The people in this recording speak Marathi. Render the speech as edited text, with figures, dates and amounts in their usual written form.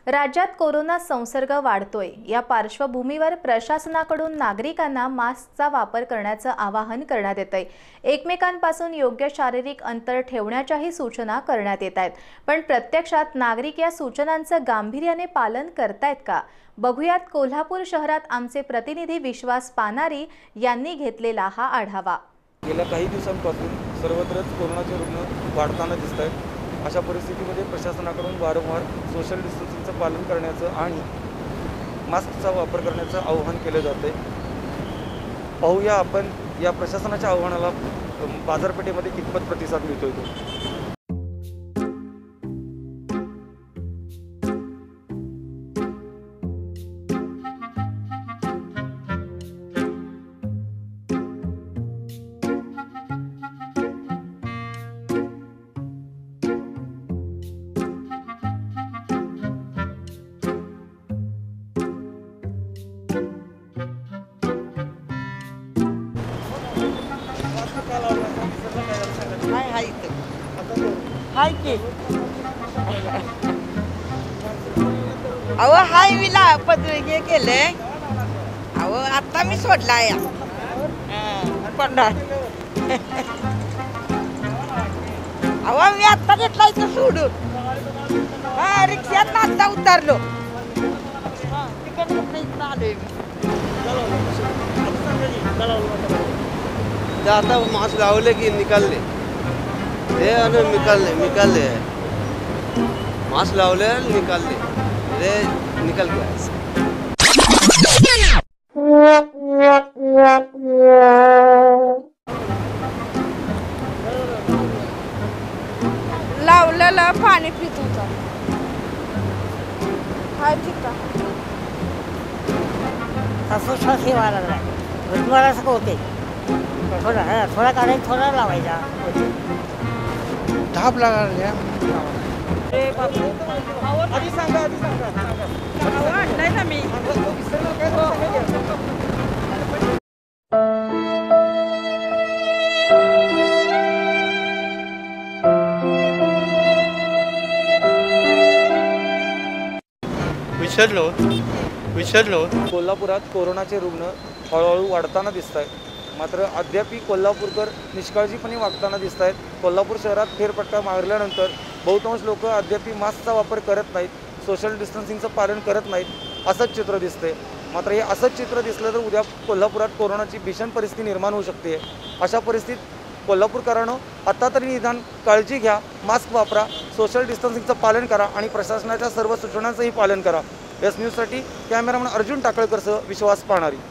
राज्यात कोरोना संसर्ग वाढतोय। या पार्श्वभूमीवर प्रशासनाकडून नागरिकांना मास्कचा वापर करण्याचं आवाहन करण्यात येतंय। एकमेकांपासून योग्य शारीरिक अंतर ठेवण्याच्याही सूचना करण्यात येत आहेत। पण प्रत्यक्षात नागरिक या सूचनांचं गांभीर्याने पालन करतायत का? बघूयात कोल्हापूर शहरात आमचे प्रतिनिधी विश्वास पानारी यांनी घेतलेला हा आढावा। गेल्या काही दिवसांपासून सर्वत्रच कोरोनाचे रुग्ण वाढताना दिसत आहेत। अशा परिस्थितीमध्ये प्रशासनाकडून वारंवार सोशल डिस्टन्सिंगचं पालन करण्याचं आणि मास्कचा वापर करण्याचं आवाहन केलं जाते। पाहूया आपण या प्रशासनाच्या आवाहनाला बाजारपेठेमध्ये कितपत प्रतिसाद मिळतोय तो। हाय की अहो हाय विला पदवी केले। अहो आता मी सोडला या पंढर अहो मी आता घेतला इथं सोडून रिक्षात आता उतरलो तिकडे इथं आलोय मी आता मास्क लावले की निकालले रे आणि निकालले मास्क लावले निकालले रे निकल गया। लावलेलं पाणी पित होता। हाय ठीक आहे असं श्वास व्हायला लागला तुम्हाला असं होते थोडा काढायचा थोडा लावायचा धाप लागला। आधी सांगा नाही ना मी विसरलो। कोल्हापुरात कोरोनाचे रुग्ण हळूहळू वाढताना दिसत आहेत। मात्र अद्यापही कोल्हापूरकर निष्काळजीपणे वागताना दिसत आहेत। कोल्हापूर शहरात फेरफटका मारल्यानंतर बहुतांश लोक अद्यापही मास्कचा वापर करत नाहीत, सोशल डिस्टन्सिंगचं पालन करत नाहीत असंच चित्र दिसते। मात्र हे असंच चित्र दिसलं तर उद्या कोल्हापुरात कोरोनाची भीषण परिस्थिती निर्माण होऊ शकते। अशा परिस्थितीत कोल्हापूरकरांनो आता तरी निदान काळजी घ्या, मास्क वापरा, सोशल डिस्टन्सिंगचं पालन करा आणि प्रशासनाच्या सर्व सूचनांचंही पालन करा। एस न्यूजसाठी कॅमेरामन अर्जुन टाकळकरसह विश्वास पानारी।